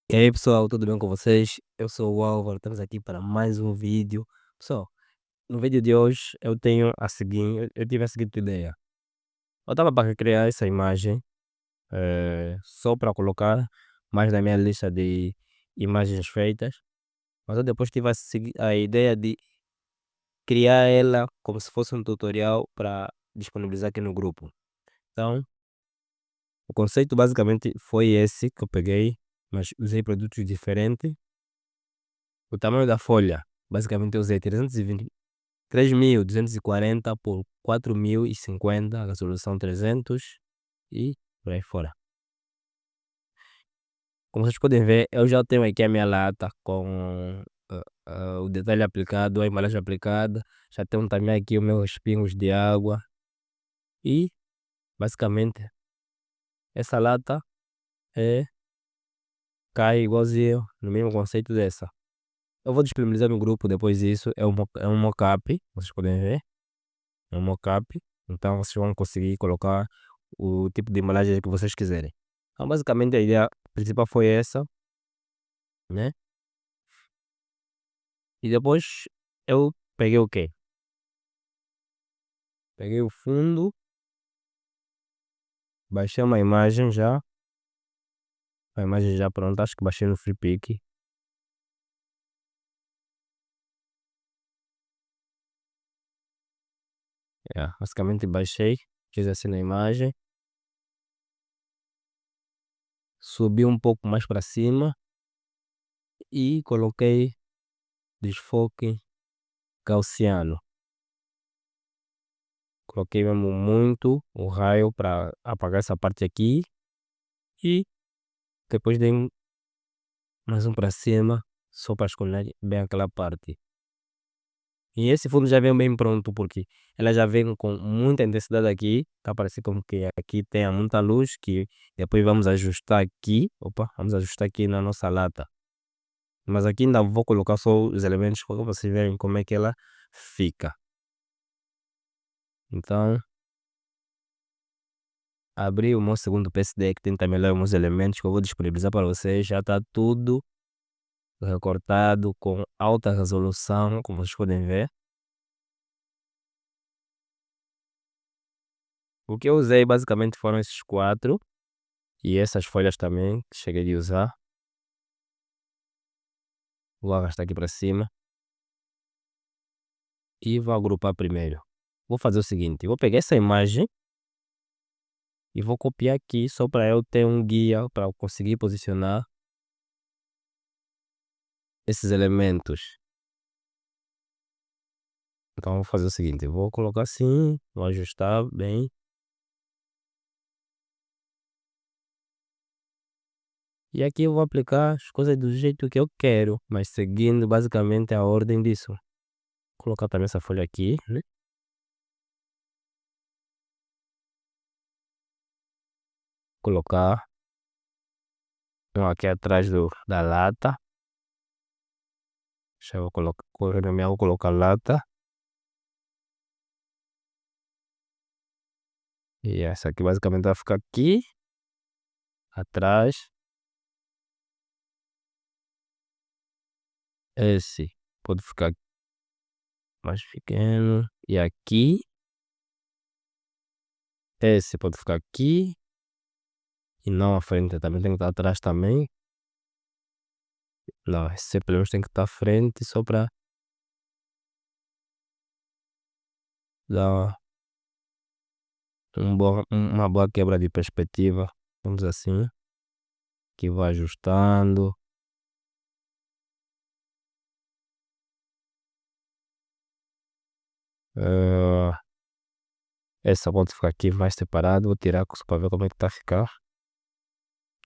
E aí pessoal, tudo bem com vocês? Eu sou o Álvaro, estamos aqui para mais um vídeo. Pessoal, no vídeo de hoje eu tenho a seguinte, eu tive a seguinte ideia. Eu estava para criar essa imagem só para colocar mais na minha lista de imagens feitas, mas eu depois tive a ideia de criar ela como se fosse um tutorial para disponibilizar aqui no grupo. Então, o conceito basicamente foi esse que eu peguei, mas usei produtos diferentes. O tamanho da folha, basicamente eu usei 3240 por 4050, resolução 300 e por aí fora. Como vocês podem ver, eu já tenho aqui a minha lata com o detalhe aplicado, a embalagem aplicada. Já tenho também aqui os meus pingos de água. E basicamente essa lata cai igualzinho no mesmo conceito dessa. Eu vou disponibilizar no grupo depois disso. É um mockup, vocês podem ver. É um mockup. Então vocês vão conseguir colocar o tipo de embalagem que vocês quiserem. Então basicamente a ideia principal foi essa, né? E depois eu peguei o quê? Peguei o fundo, baixei uma imagem já. A imagem já pronta, acho que baixei no FreePic. Basicamente baixei, fiz assim na imagem. Subi um pouco mais para cima e coloquei desfoque gaussiano. Coloquei mesmo muito o raio para apagar essa parte aqui. E depois dei mais um para cima, só para esconder bem aquela parte. E esse fundo já vem bem pronto, porque ela já vem com muita intensidade aqui. Tá parecendo como que aqui tenha muita luz, que depois vamos ajustar aqui. Opa, vamos ajustar aqui na nossa lata. Mas aqui ainda vou colocar só os elementos para vocês verem como é que ela fica. Então, abri o meu segundo PSD que tem também lá alguns elementos que eu vou disponibilizar para vocês. Já está tudo recortado com alta resolução, como vocês podem ver. O que eu usei basicamente foram esses quatro e essas folhas também que cheguei a usar. Vou arrastar aqui para cima e vou agrupar primeiro. Vou fazer o seguinte, vou pegar essa imagem e vou copiar aqui só para eu ter um guia para conseguir posicionar esses elementos. Então vou fazer o seguinte, vou colocar assim, vou ajustar bem. E aqui eu vou aplicar as coisas do jeito que eu quero, mas seguindo basicamente a ordem disso. Vou colocar também essa folha aqui, né? Colocar um aqui atrás da lata. Já vou colocar, vou colocar lata. E essa aqui basicamente vai ficar aqui atrás. Esse pode ficar mais pequeno. E aqui. Esse pode ficar aqui. E não à frente, também tem que estar atrás também. Não, esse pelo menos tem que estar à frente só para dar uma boa quebra de perspectiva. Vamos assim. Que vou ajustando. Essa pode ficar aqui mais separado. Vou tirar só para ver como é que tá a ficar.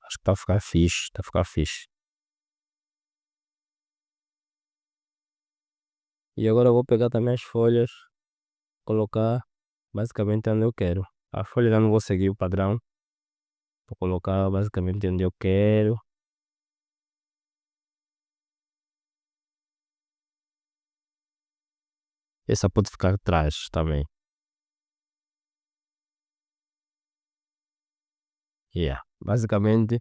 Acho que tá a ficar fixe. Tá a ficar fixe. E agora eu vou pegar também as folhas. Colocar basicamente onde eu quero. A folha já não vou seguir o padrão. Vou colocar basicamente onde eu quero. Essa pode ficar atrás também. Basicamente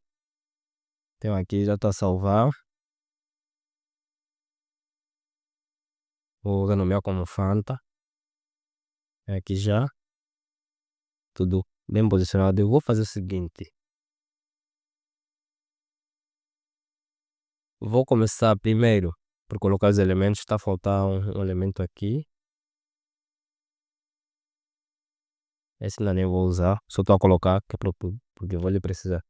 Tenho aqui, já estou a salvar. Vou renomear como Fanta. É aqui já. Tudo bem posicionado. Eu vou fazer o seguinte. Vou começar primeiro por colocar os elementos. Está a faltar um elemento aqui. Esse ainda nem vou usar. Só estou a colocar que é porque eu vou lhe precisar.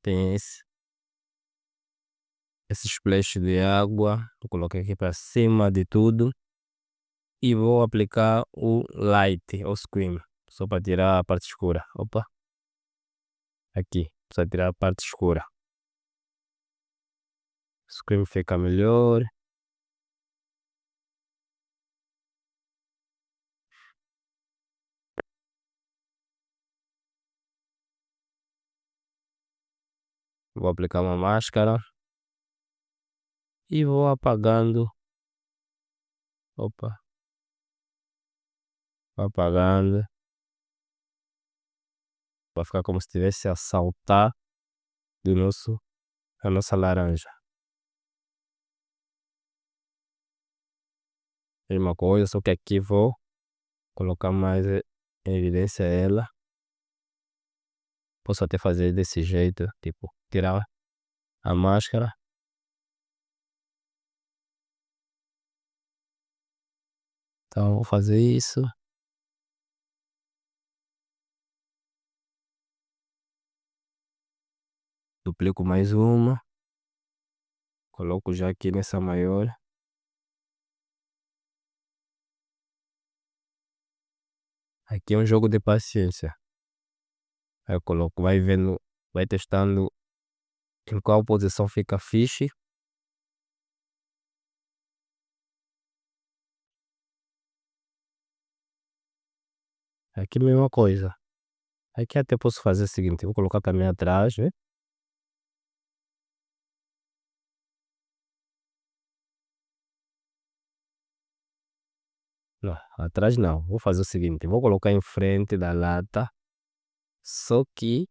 Tem esse splash de água. Eu coloquei aqui para cima de tudo. E vou aplicar o light ou screen. Só para tirar a parte escura. Opa. Aqui. Só tirar a parte escura. Screen fica melhor. Vou aplicar uma máscara. E vou apagando. Opa. Vou apagando. Vai ficar como se estivesse a saltar a nossa laranja. Mesma coisa, só que aqui vou colocar mais em evidência ela. Posso até fazer desse jeito, tipo, tirar a máscara. Então vou fazer isso. Duplico mais uma. Coloco já aqui nessa maior. Aqui é um jogo de paciência. Aí eu coloco, vai vendo, vai testando em qual posição fica fixe. Aqui a mesma coisa. Aqui até posso fazer o seguinte, vou colocar também atrás, né? Não, atrás não. Vou fazer o seguinte, vou colocar em frente da lata. Só que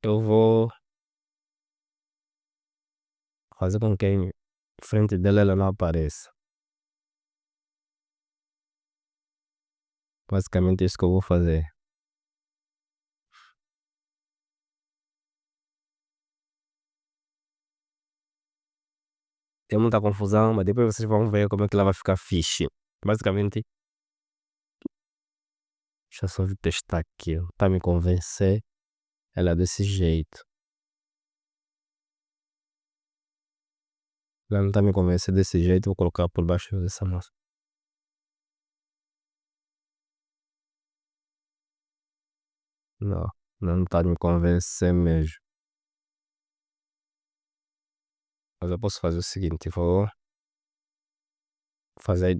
eu vou fazer com que em frente dela ela não apareça. Basicamente é isso que eu vou fazer. Tem muita confusão, mas depois vocês vão ver como é que ela vai ficar fixe. Basicamente, deixa eu só testar aqui. Tá me convencer. Ela é desse jeito. Ela não tá me convencer desse jeito. Vou colocar por baixo dessa massa. Não, não tá me convencer mesmo. Mas eu posso fazer o seguinte, vou fazer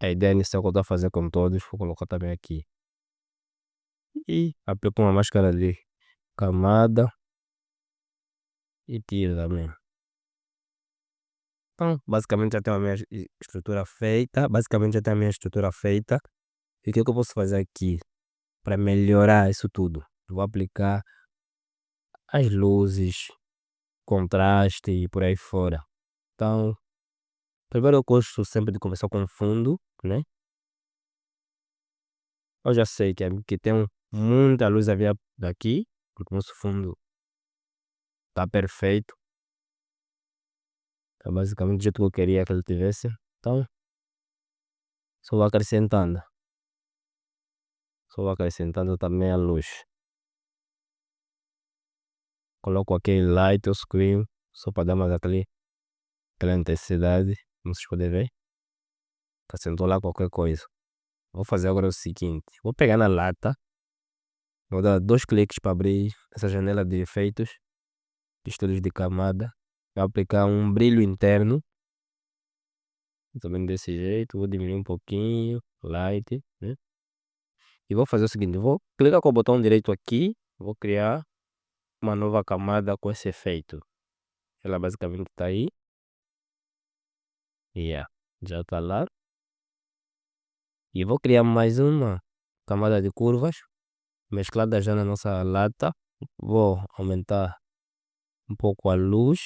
a ideia inicial que eu tô a fazer com todos, vou colocar também aqui. E aplico uma máscara de camada e tiro também. Então, basicamente já tenho a minha estrutura feita. Basicamente já tenho a minha estrutura feita. E o que é que eu posso fazer aqui para melhorar isso tudo? Vou aplicar as luzes, contraste e por aí fora. Então, primeiro eu gosto sempre de começar com fundo, né? Eu já sei que tem muita luz a vir daqui, porque o nosso fundo está perfeito. É basicamente do jeito que eu queria que ele tivesse. Então, só vou acrescentando. Só vou acrescentando também a luz. Coloco aquele light ou screen, só para dar mais aquela intensidade. Como vocês podem ver. Acrescentou lá qualquer coisa. Vou fazer agora o seguinte. Vou pegar na lata. Vou dar 2 cliques para abrir essa janela de efeitos. Texturas de camada. Vou aplicar um brilho interno. Também desse jeito. Vou diminuir um pouquinho. Light, né? E vou fazer o seguinte. Vou clicar com o botão direito aqui. Vou criar uma nova camada com esse efeito. Ela basicamente está aí. Yeah, já está lá. E vou criar mais uma camada de curvas. mesclada já na nossa lata. Vou aumentar um pouco a luz.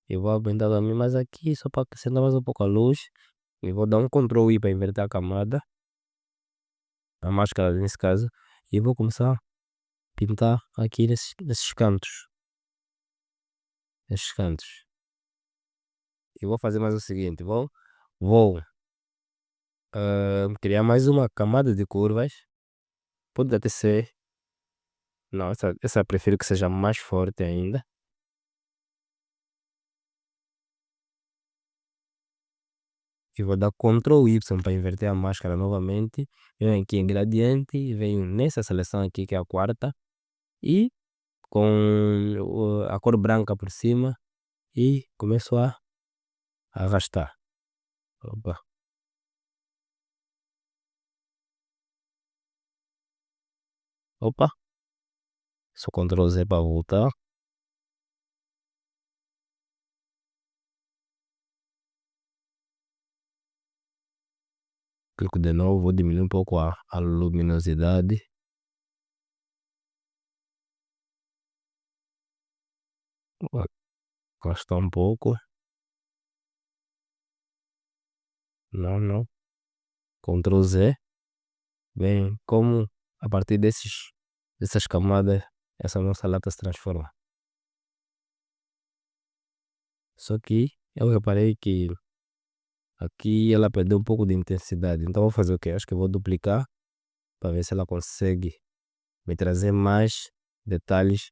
E vou aumentar também mais aqui, só para acrescentar mais um pouco a luz. E vou dar um Ctrl I para inverter a camada, a máscara nesse caso. E vou começar a pintar aqui nesses cantos. Nesses cantos. E vou fazer mais o seguinte, vou criar mais uma camada de curvas. Pode até ser. Não, essa eu prefiro que seja mais forte ainda. E vou dar Ctrl Y para inverter a máscara novamente. Venho aqui em gradiente, venho nessa seleção aqui que é a quarta. E com a cor branca por cima. E começo a arrastar. Opa. Opa. Só Ctrl Z para voltar. Clico de novo, vou diminuir um pouco a luminosidade. Afastar um pouco. Não. Ctrl Z. Bem, como a partir dessas camadas essa nossa lata se transforma. Só que eu reparei que aqui ela perdeu um pouco de intensidade. Então vou fazer o quê? Acho que eu vou duplicar para ver se ela consegue me trazer mais detalhes.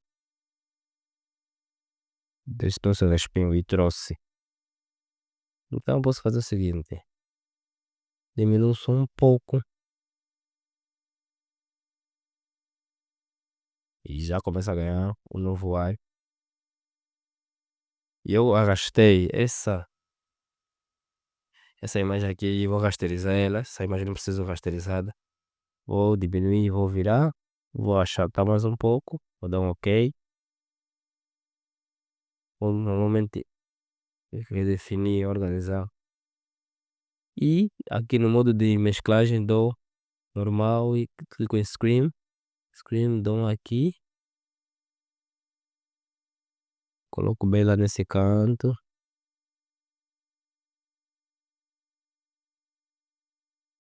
Trouxe o respingo e trouxe. Então posso fazer o seguinte. Diminuo só um pouco. E já começa a ganhar um novo ar. E eu arrastei essa imagem aqui e vou rasterizar ela. Essa imagem não precisa rasterizada. Vou diminuir, vou virar. Vou achatar mais um pouco. Vou dar um OK. Vou normalmente redefinir, organizar. E aqui no modo de mesclagem dou normal e clico em Screen. Screen, dou aqui. Coloco bem lá nesse canto.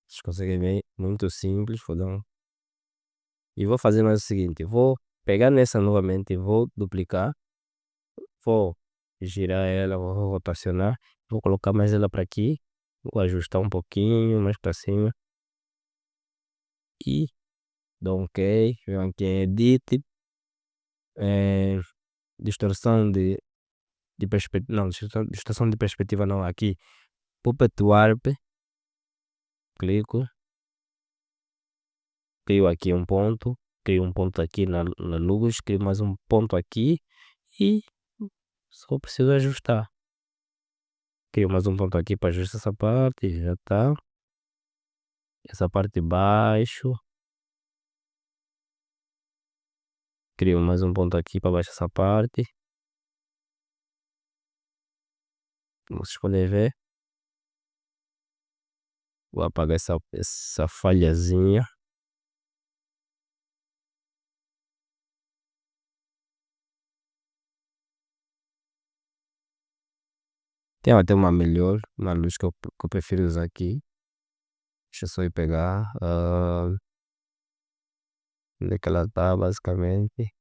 Vocês conseguem ver? Muito simples. Vou dar E vou fazer mais o seguinte. Vou pegar nessa novamente. Vou duplicar. Vou girar ela. Vou rotacionar. Vou colocar mais ela para aqui. Vou ajustar um pouquinho mais para cima. E dou um OK. Venho aqui em Edit. Distorção de perspectiva. Não, distorção de perspectiva não. Aqui. Puppet Warp. Clico. Crio aqui um ponto. Crio um ponto aqui na luz. Crio mais um ponto aqui. E só preciso ajustar. Crio mais um ponto aqui para ajustar essa parte. Já tá. Essa parte de baixo. Crio mais um ponto aqui para baixo essa parte. Como vocês podem ver. Vou apagar essa falhazinha. Tem até uma melhor. Uma luz que eu prefiro usar aqui. Deixa eu só ir pegar. Onde é que ela tá basicamente.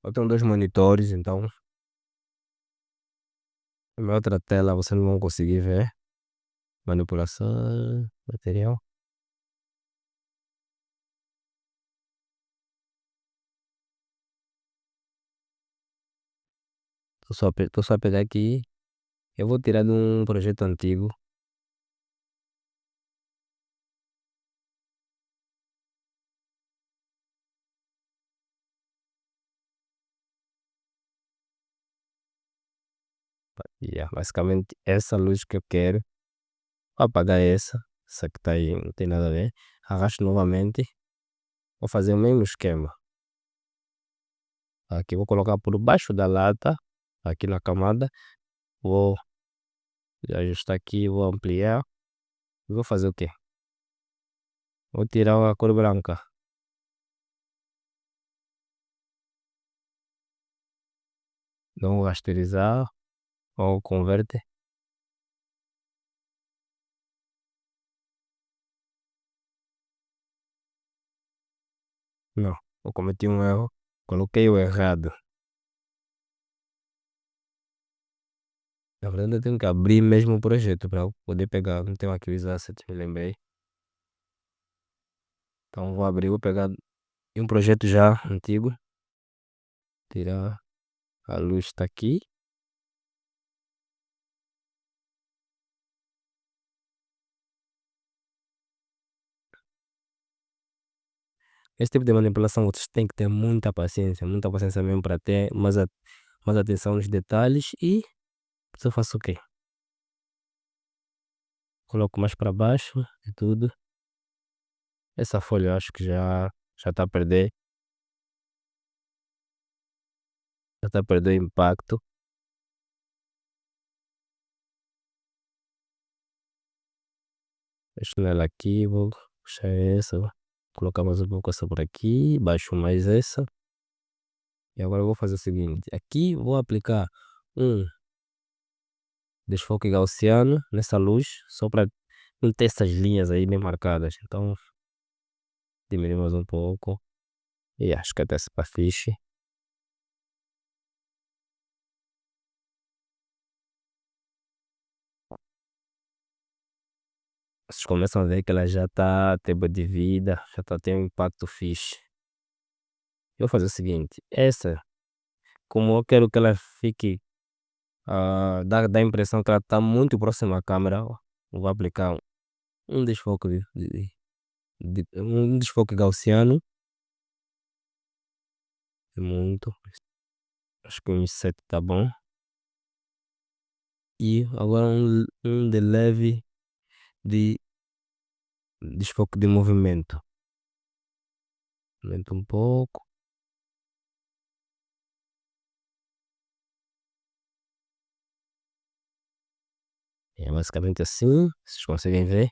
Eu tenho dois monitores, então na minha outra tela vocês não vão conseguir ver. Manipulação, material. Tô só a pegar aqui. Eu vou tirar de um projeto antigo. Basicamente essa luz que eu quero. Vou apagar essa que tá aí, não tem nada a ver. Arrasto novamente. Vou fazer o mesmo esquema. Aqui vou colocar por baixo da lata, aqui na camada. Vou ajustar aqui, vou ampliar. vou fazer o quê? Vou tirar a cor branca. Não vou rasterizar ou converte. Não, eu cometi um erro. Coloquei o errado. Na verdade, eu tenho que abrir mesmo o projeto para eu poder pegar. Não tenho aqui os assets, me lembrei. Então vou abrir, vou pegar um projeto já antigo. Tirar a luz está aqui. Esse tipo de manipulação vocês têm que ter muita paciência mesmo para ter mais atenção nos detalhes. E eu faço o quê? Coloco mais para baixo e tudo. Essa folha eu acho que já está a perder. Já está a perder o impacto. Deixa ela aqui, vou puxar essa. Vou colocar mais um pouco essa por aqui. Baixo mais essa. E agora eu vou fazer o seguinte. Aqui vou aplicar um desfoque gaussiano nessa luz. Só para não ter essas linhas aí bem marcadas. Então diminuímos um pouco. E acho que até se para fixe. Vocês começam a ver que ela já está a ter boa de vida. Já está a ter um impacto fixe. Eu vou fazer o seguinte. Essa, como eu quero que ela fique. Dá a impressão que ela está muito próxima à câmera. Ó. Vou aplicar um desfoque um desfoque gaussiano. É muito. Acho que um 7 tá bom. E agora um de leve de desfoque de movimento. Aumenta um pouco. É basicamente assim. Vocês conseguem ver.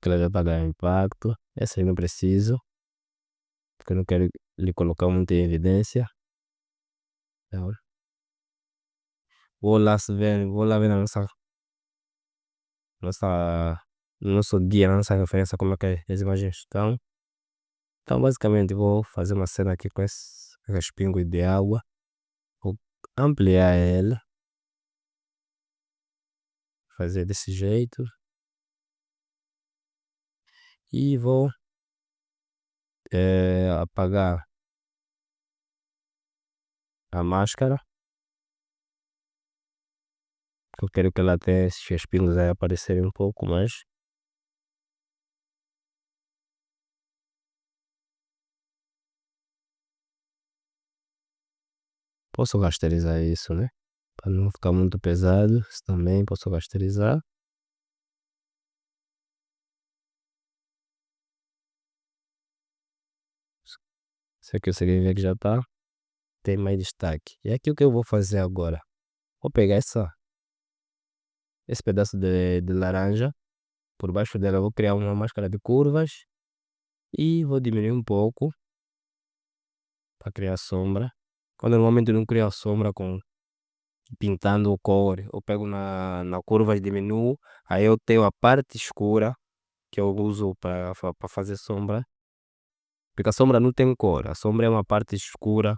Que ela já está a ganhar impacto. Essa aí não preciso. Porque eu não quero lhe colocar muito em evidência. Então, vou lá ver na nossa, no nosso guia, na nossa referência, como é que as imagens estão. Então, basicamente, vou fazer uma cena aqui com esse respingo de água. Vou ampliar ela. Fazer desse jeito. E vou apagar a máscara. Eu quero que ela tenha esses respingos aí aparecerem um pouco mais. Posso rasterizar isso, né? Para não ficar muito pesado. Isso também posso rasterizar. Isso aqui eu sei ver que já está. Tem mais destaque. E aqui o que eu vou fazer agora? Vou pegar esse pedaço de laranja. Por baixo dela eu vou criar uma máscara de curvas. E vou diminuir um pouco. Para criar sombra. Quando normalmente eu não crio a sombra com pintando cor. Eu pego na curva e diminuo. Aí eu tenho a parte escura que eu uso para fazer sombra. Porque a sombra não tem cor. A sombra é uma parte escura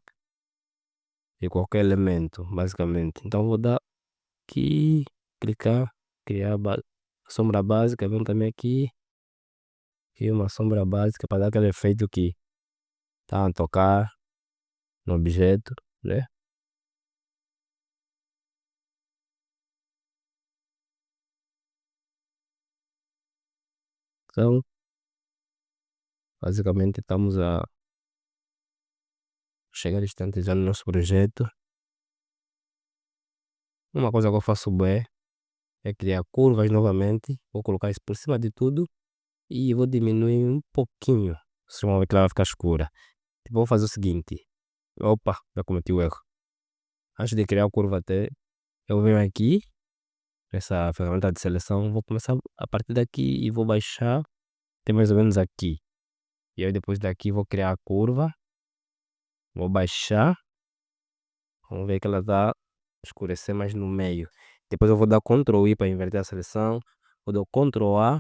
de qualquer elemento, basicamente. Então vou dar aqui, clicar, criar a sombra básica. Vamos também aqui. E uma sombra básica para dar aquele efeito que tá a tocar no objeto, né? Então, basicamente estamos a chegar distante já no nosso projeto. Uma coisa que eu faço bem é criar curvas novamente. Vou colocar isso por cima de tudo e vou diminuir um pouquinho. Vocês vão ver que ela vai ficar escura. Tipo, vou fazer o seguinte. Opa, já cometi o erro. Antes de criar a curva até, eu venho aqui essa ferramenta de seleção, vou começar a partir daqui e vou baixar até mais ou menos aqui. E aí depois daqui vou criar a curva, vou baixar, vamos ver que ela está escurecer mais no meio. Depois eu vou dar Ctrl I para inverter a seleção, vou dar Ctrl A,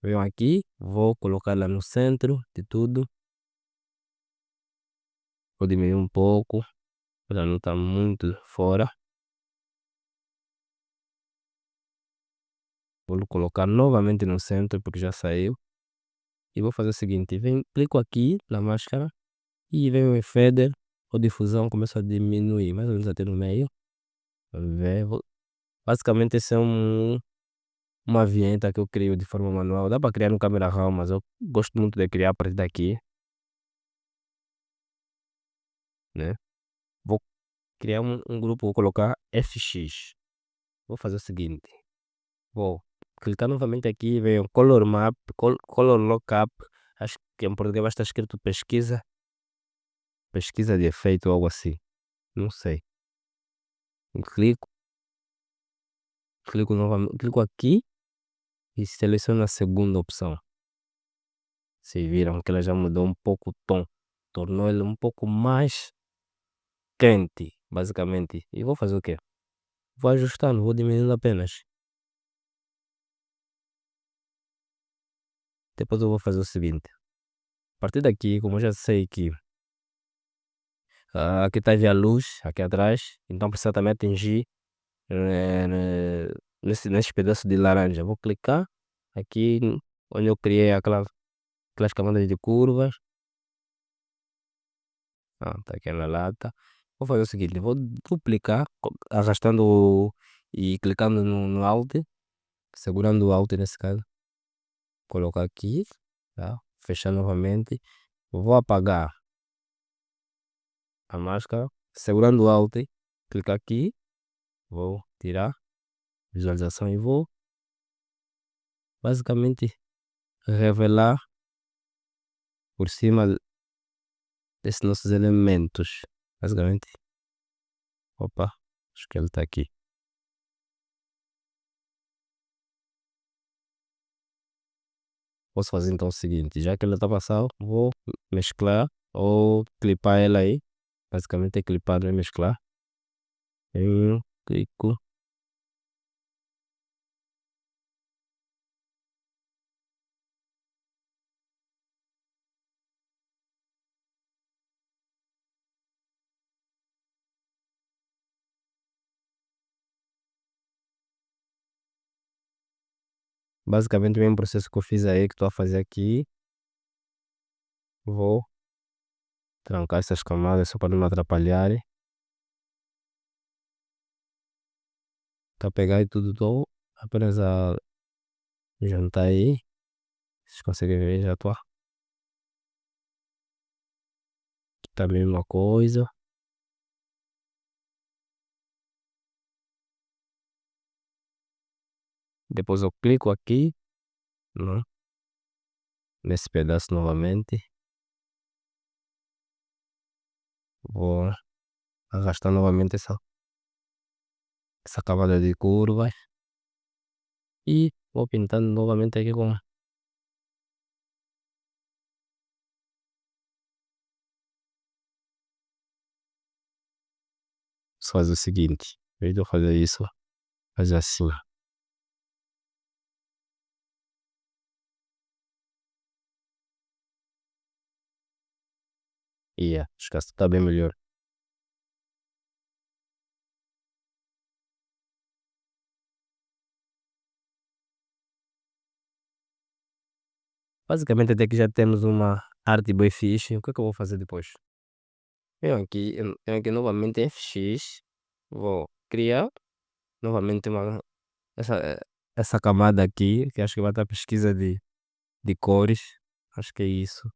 venho aqui, vou colocar lá no centro de tudo, vou diminuir um pouco, ela não está muito fora. Vou colocar novamente no centro porque já saiu. E vou fazer o seguinte, clico aqui na máscara e venho em feather ou difusão, começo a diminuir mais ou menos até no meio. Vamos ver, basicamente esse é uma vinheta que eu crio de forma manual. Dá para criar no Camera Raw, mas eu gosto muito de criar a partir daqui, né? Vou criar um grupo, vou colocar FX. Vou fazer o seguinte, vou clicar novamente aqui, venho Color Map, Color Lookup, acho que em português vai estar escrito pesquisa de efeito ou algo assim, não sei. Clico novamente, clico aqui e seleciono a segunda opção. Vocês viram que ela já mudou um pouco o tom, tornou ele um pouco mais quente, basicamente. E vou fazer o quê? Vou ajustando, vou diminuindo apenas. Depois eu vou fazer o seguinte. A partir daqui, como eu já sei que aqui está a luz, aqui atrás, então precisa também atingir nesse pedaço de laranja. Vou clicar aqui onde eu criei aquelas camadas de curvas. Tá aqui na lata. Vou fazer o seguinte, vou duplicar, arrastando e clicando no Alt, segurando o Alt nesse caso. Colocar aqui, tá? Fechar novamente. Vou apagar a máscara, segurando o Alt, clicar aqui, vou tirar visualização e vou basicamente revelar por cima desses nossos elementos. Basicamente, opa, acho que ele está aqui. Posso fazer então o seguinte, já que ela está passando, vou mesclar ou clipar ela aí. Basicamente é clipar, não é mesclar. Eu clico. Basicamente o mesmo processo que eu fiz aí, que estou a fazer aqui. Vou trancar essas camadas só para não me atrapalharem. Tá a pegar e tudo, estou apenas a juntar aí. Vocês conseguem ver, já estou. Tá a mesma coisa. Depois eu clico aqui, né, nesse pedaço novamente. Vou arrastar novamente essa camada de curvas. E vou pintando novamente aqui com só fazer o seguinte, em vez de eu fazer isso, fazer assim. E acho que assim tá bem melhor. Basicamente até que já temos uma arte bem fixe. O que é que eu vou fazer depois? Eu aqui novamente em FX, vou criar novamente essa, essa camada aqui, que acho que vai estar pesquisa de cores, acho que é isso.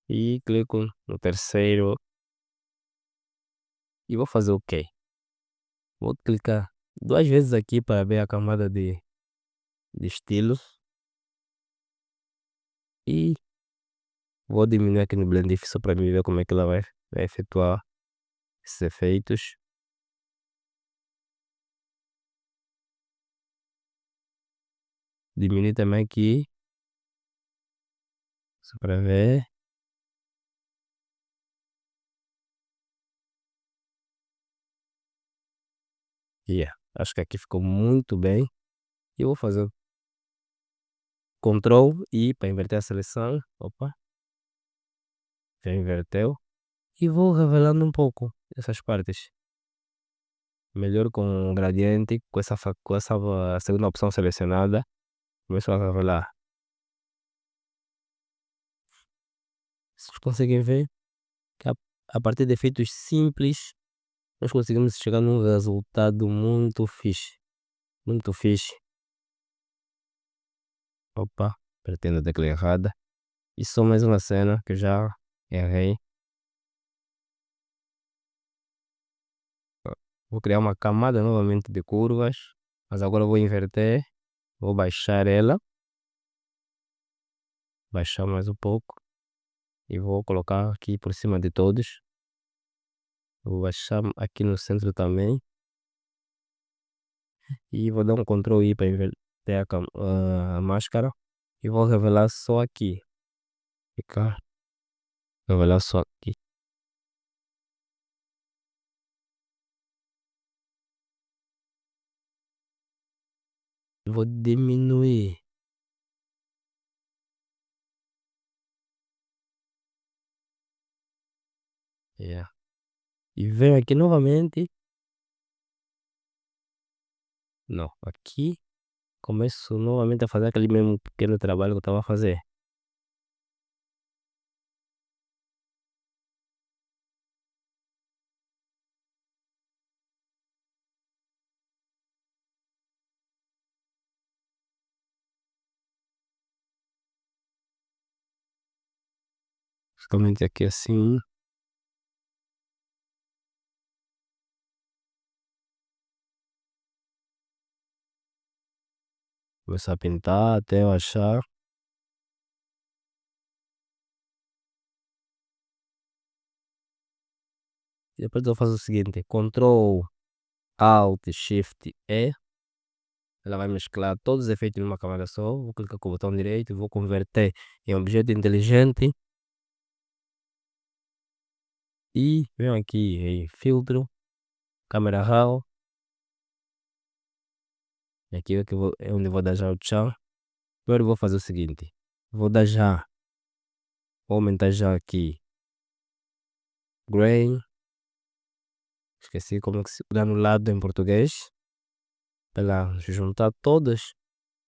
E clico no terceiro e vou fazer o quê? Vou clicar duas vezes aqui para ver a camada de estilo e vou diminuir aqui no Blend só para mim ver como é que ela vai efetuar esses efeitos. diminuir também aqui, só para ver. Yeah, acho que aqui ficou muito bem. Eu vou fazer Ctrl I para inverter a seleção. Opa, já inverteu. E vou revelando um pouco essas partes. Melhor com o gradiente, com essa segunda opção selecionada. Começo a revelar. Vocês conseguem ver que a partir de efeitos simples, nós conseguimos chegar num resultado muito fixe. Muito fixe. Opa, pretendo a tecla errada. E só mais uma cena que já errei. Vou criar uma camada novamente de curvas, mas agora vou inverter. Vou baixar ela, baixar mais um pouco e vou colocar aqui por cima de todos. Vou baixar aqui no centro também e vou dar um Ctrl I para inverter a máscara e vou revelar só aqui. Ficar, revelar só aqui. Vou diminuir. Yeah. E venho aqui novamente. Não, aqui começo novamente a fazer aquele mesmo pequeno trabalho que eu estava a fazer. Somente aqui assim. Começar a pintar até eu achar. E depois eu faço o seguinte: Ctrl Alt Shift E. Ela vai mesclar todos os efeitos numa camada só. Vou clicar com o botão direito e vou converter em objeto inteligente. E venho aqui em filtro, câmera RAW. E aqui é onde vou dar já o tchau. Agora eu vou fazer o seguinte: vou dar já, vou aumentar já aqui grain. Esqueci como é que se dá no lado em português. Para juntar todas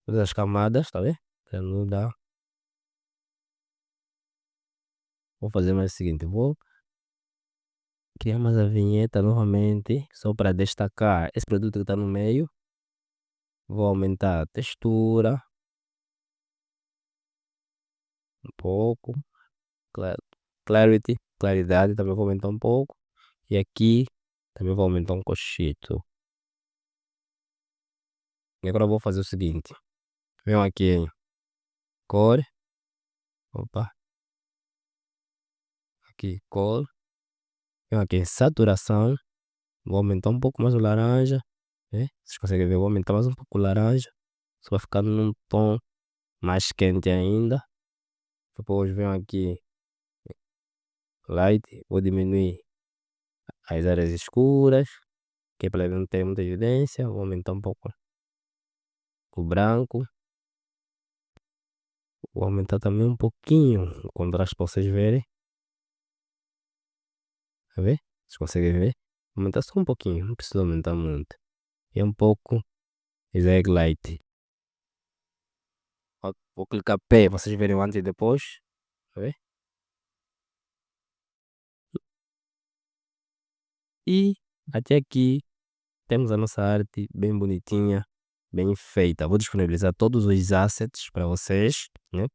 as camadas, tá vendo? Para não dar. Vou fazer mais o seguinte: vou criar mais a vinheta novamente, só para destacar esse produto que está no meio. Vou aumentar a textura um pouco, claridade também vou aumentar um pouco. E aqui também vou aumentar um cochito. E agora eu vou fazer o seguinte: venho aqui em cor, opa, aqui cor, venho aqui em saturação, vou aumentar um pouco mais o laranja, né? Vocês conseguem ver, vou aumentar mais um pouco o laranja, só vai ficar num tom mais quente ainda. Depois venho aqui light, vou diminuir as áreas escuras, que é para não ter muita evidência. Vou aumentar um pouco o branco, vou aumentar também um pouquinho o contraste para vocês verem. Tá ver? Vocês conseguem ver? Aumentar só um pouquinho, não precisa aumentar muito. E um pouco Exag Light. Vou clicar P, vocês verem o antes e depois. Tá ver? E até aqui temos a nossa arte bem bonitinha, bem feita. Vou disponibilizar todos os assets para vocês, né?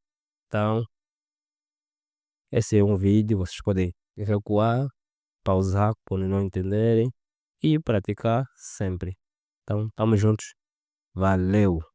Então, esse é um vídeo, vocês podem recuar, pausar quando não entenderem e praticar sempre. Então, estamos juntos. Valeu!